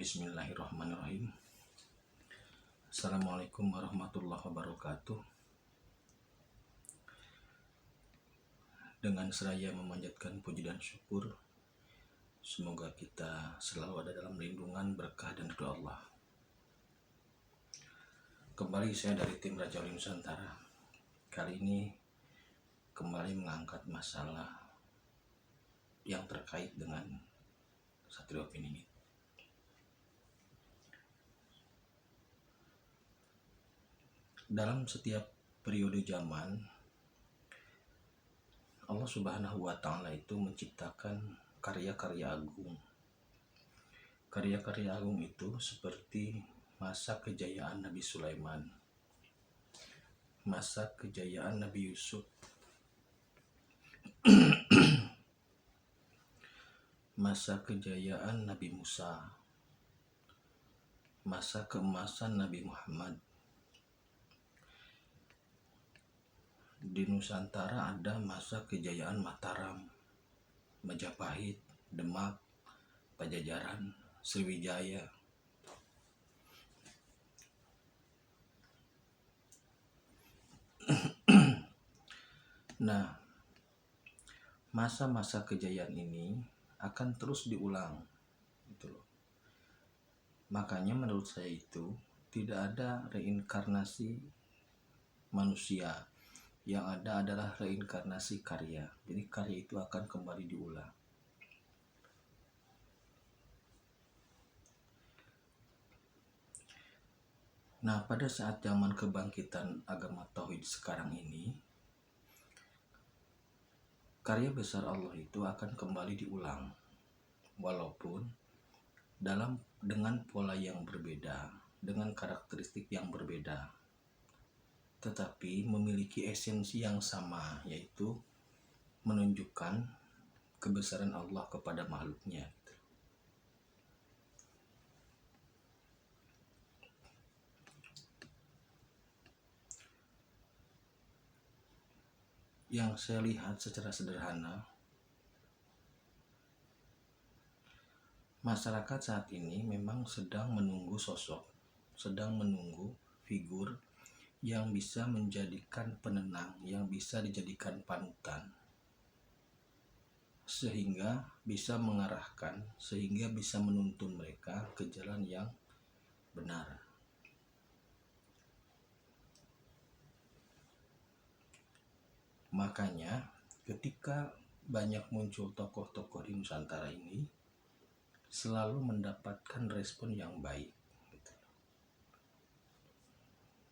Bismillahirrahmanirrahim. Assalamualaikum warahmatullahi wabarakatuh. Dengan seraya memanjatkan puji dan syukur, semoga kita selalu ada dalam lindungan, berkah dan ridho Allah. Kembali saya dari tim Raja Wali Nusantara. Kali ini kembali mengangkat masalah yang terkait dengan Satria Opini ini. Dalam setiap periode zaman, Allah Subhanahu wa Ta'ala itu menciptakan karya-karya agung. Karya-karya agung itu seperti masa kejayaan Nabi Sulaiman, masa kejayaan Nabi Yusuf, masa kejayaan Nabi Musa, masa keemasan Nabi Muhammad. Di Nusantara ada masa kejayaan Mataram, Majapahit, Demak, Pajajaran, Sriwijaya. Nah, masa-masa kejayaan ini akan terus diulang, gitu loh. Makanya menurut saya itu tidak ada reinkarnasi manusia. Yang ada adalah reinkarnasi karya. Jadi karya itu akan kembali diulang. Nah, pada saat zaman kebangkitan agama Tauhid sekarang ini, karya besar Allah itu akan kembali diulang. Walaupun dengan pola yang berbeda, dengan karakteristik yang berbeda, tetapi memiliki esensi yang sama, yaitu menunjukkan kebesaran Allah kepada makhluknya. Yang saya lihat secara sederhana, masyarakat saat ini memang sedang menunggu sosok, sedang menunggu figur yang bisa menjadikan penenang, yang bisa dijadikan panutan, sehingga bisa mengarahkan, sehingga bisa menuntun mereka ke jalan yang benar. Makanya ketika banyak muncul tokoh-tokoh di Nusantara ini, selalu mendapatkan respon yang baik.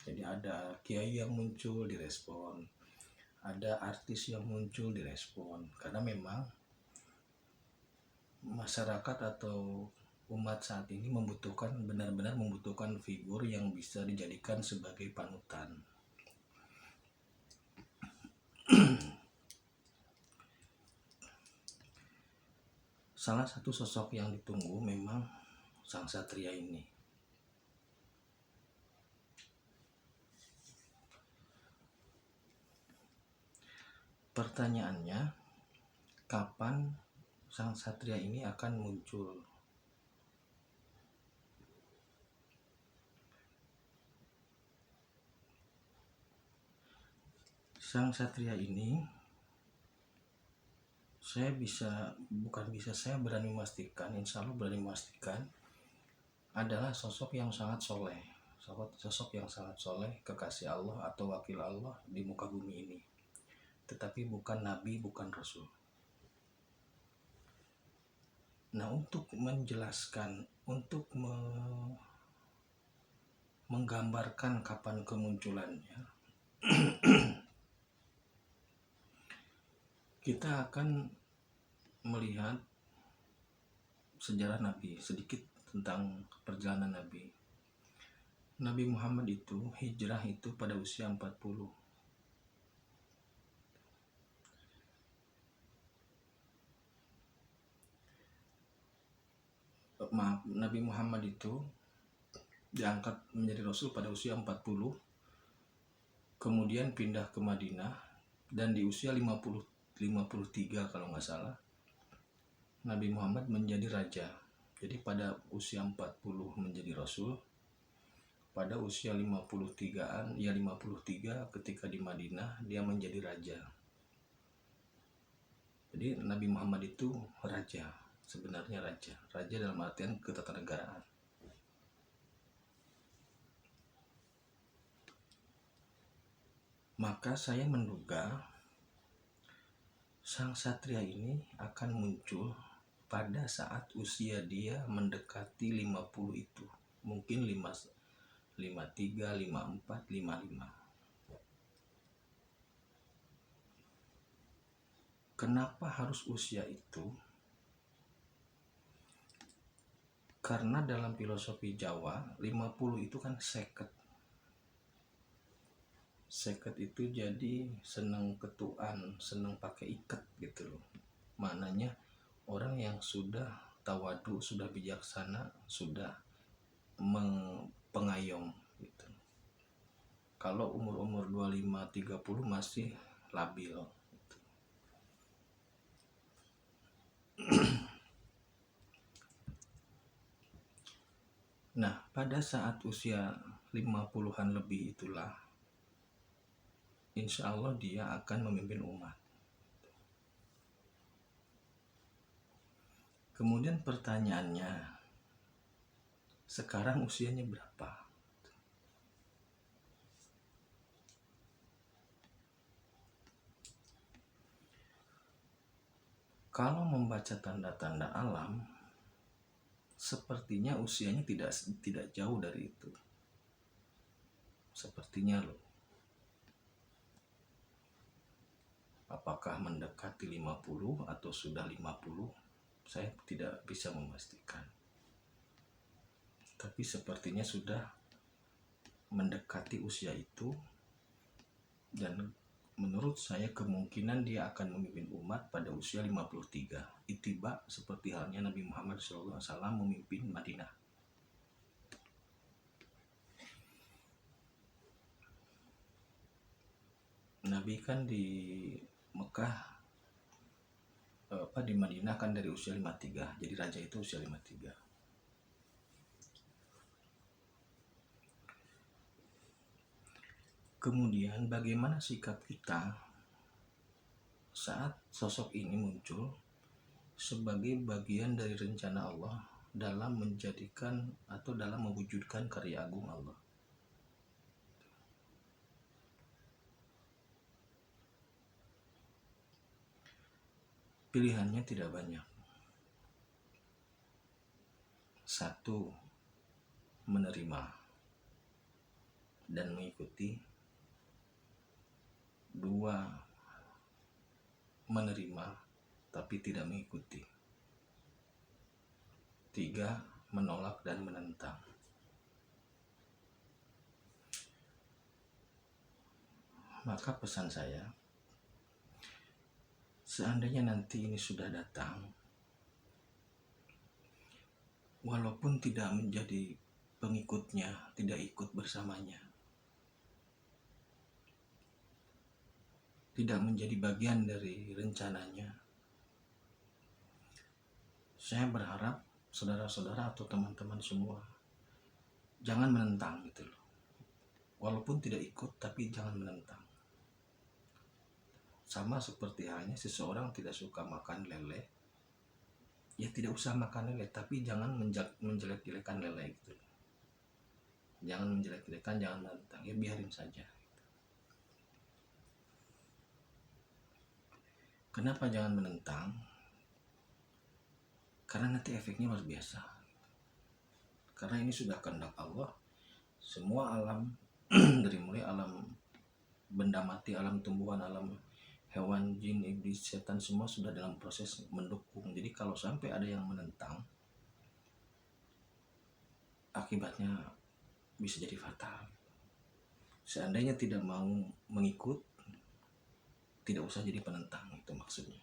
Jadi ada kiai yang muncul direspon, ada artis yang muncul direspon, karena memang masyarakat atau umat saat ini benar-benar membutuhkan figur yang bisa dijadikan sebagai panutan. Salah satu sosok yang ditunggu memang sang satria ini. Pertanyaannya, kapan sang satria ini akan muncul? Sang satria ini saya berani memastikan, insya Allah berani memastikan, adalah sosok yang sangat soleh, kekasih Allah atau wakil Allah di muka bumi ini. Tetapi bukan nabi, bukan rasul. Nah, untuk menjelaskan, untuk menggambarkan kapan kemunculannya, kita akan melihat sejarah Nabi, sedikit tentang perjalanan Nabi. Nabi Muhammad itu hijrah itu pada usia 40. Nabi Muhammad itu diangkat menjadi Rasul pada usia 40, kemudian pindah ke Madinah, dan di usia 53 kalau nggak salah, Nabi Muhammad menjadi raja. Jadi pada usia 40 menjadi rasul, pada usia 53-an, ya 53 ketika di Madinah dia menjadi raja. Jadi Nabi Muhammad itu raja, sebenarnya raja. Raja dalam artian ketatanegaraan. Maka saya menduga sang satria ini akan muncul pada saat usia dia mendekati 50 itu. Mungkin 53, 54, 55. Kenapa harus usia itu? Karena dalam filosofi Jawa, 50 itu kan seket. Seket itu jadi senang ketuaan, senang pakai iket gitu loh. Maknanya orang yang sudah tawadu, sudah bijaksana, sudah pengayom gitu. Kalau umur-umur 25-30 masih labil gitu. Nah, pada saat usia 50-an lebih itulah insya Allah dia akan memimpin umat. Kemudian pertanyaannya, sekarang usianya berapa? Kalau membaca tanda-tanda alam, sepertinya usianya tidak jauh dari itu. Sepertinya loh. Apakah mendekati 50 atau sudah 50? Saya tidak bisa memastikan. Tapi sepertinya sudah mendekati usia itu, dan menurut saya kemungkinan dia akan memimpin umat pada usia 53. Ittiba seperti halnya Nabi Muhammad SAW memimpin Madinah. Nabi kan di Mekah, di Madinah kan dari usia 53. Jadi raja itu usia 53. Kemudian bagaimana sikap kita saat sosok ini muncul sebagai bagian dari rencana Allah dalam menjadikan atau dalam mewujudkan karya agung Allah. Pilihannya tidak banyak. Satu, menerima dan mengikuti. Dua, menerima tapi tidak mengikuti. Tiga, menolak dan menentang. Maka pesan saya, seandainya nanti ini sudah datang, walaupun tidak menjadi pengikutnya, tidak ikut bersamanya, tidak menjadi bagian dari rencananya, saya berharap saudara-saudara atau teman-teman semua jangan menentang gitu loh. Walaupun tidak ikut tapi jangan menentang. Sama seperti halnya seseorang tidak suka makan lele, ya tidak usah makan lele, tapi jangan menjelek-jelekan lele gitu. Jangan menjelek-jelekan, jangan menentang, ya biarin saja. Kenapa jangan menentang? Karena nanti efeknya luar biasa. Karena ini sudah kehendak Allah. Semua alam dari mulai alam benda mati, alam tumbuhan, alam hewan, jin, iblis, setan, semua sudah dalam proses mendukung. Jadi kalau sampai ada yang menentang, akibatnya bisa jadi fatal. Seandainya tidak mau mengikut, tidak usah jadi penentang, itu maksudnya.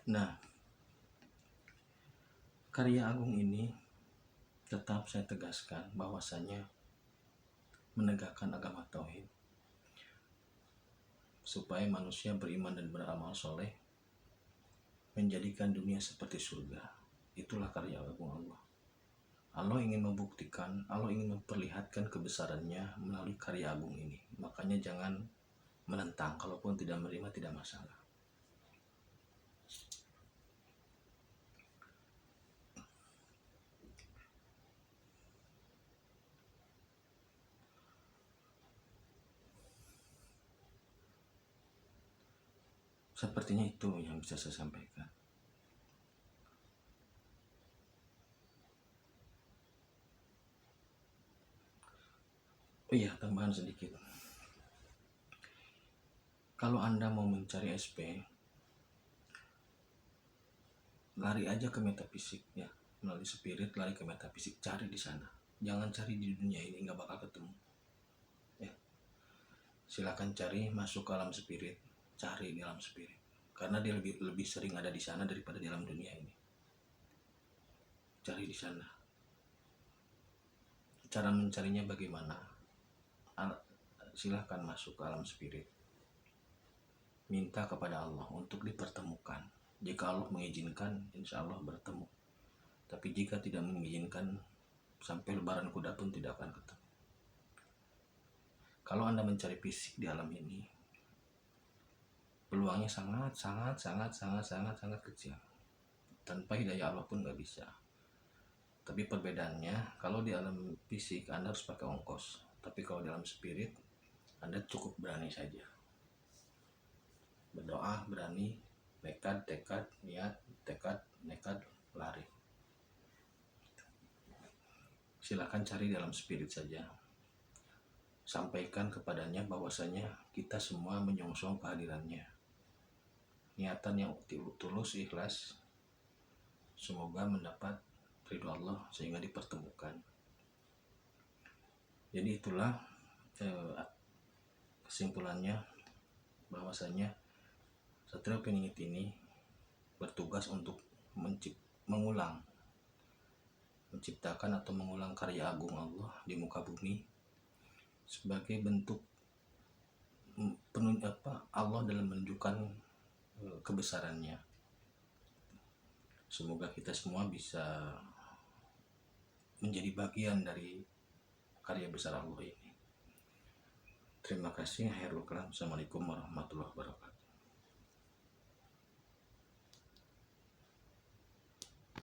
Nah, karya agung ini tetap saya tegaskan bahwasanya menegakkan agama tauhid supaya manusia beriman dan beramal soleh, menjadikan dunia seperti surga. Itulah karya agung Allah. Allah ingin membuktikan, Allah ingin memperlihatkan kebesarannya melalui karya agung ini. Makanya jangan menentang, kalaupun tidak menerima tidak masalah. Sepertinya itu yang bisa saya sampaikan. Oh iya, tambahan sedikit. Kalau Anda mau mencari SP, lari aja ke metafisik ya, melalui spirit lari ke metafisik, cari di sana. Jangan cari di dunia ini, nggak bakal ketemu. Ya, silakan cari masuk ke alam spirit, cari di alam spirit, karena dia lebih sering ada di sana daripada di alam dunia ini. Cari di sana. Cara mencarinya bagaimana? Silahkan masuk ke alam spirit, minta kepada Allah untuk dipertemukan. Jika Allah mengizinkan, insya Allah bertemu. Tapi jika tidak mengizinkan, sampai lebaran kuda pun tidak akan ketemu. Kalau Anda mencari fisik di alam ini, peluangnya sangat kecil. Tanpa hidayah Allah pun nggak bisa. Tapi perbedaannya, kalau di alam fisik Anda harus pakai ongkos. Tapi kalau di alam spirit, Anda cukup berani saja. Berdoa, berani, tekad, niat, nekat, lari. Silakan cari dalam spirit saja. Sampaikan kepadanya bahwasanya kita semua menyongsong kehadirannya. Niatan yang tulus, ikhlas, semoga mendapat ridho Allah sehingga dipertemukan. Jadi itulah kesimpulannya, bahwasanya Satrio Piningit ini bertugas untuk menciptakan atau mengulang karya agung Allah di muka bumi sebagai bentuk Allah dalam menunjukkan kebesarannya. Semoga kita semua bisa menjadi bagian dari karya besar Allah ini. Terima kasih. Khairul kalam. Assalamualaikum warahmatullahi wabarakatuh.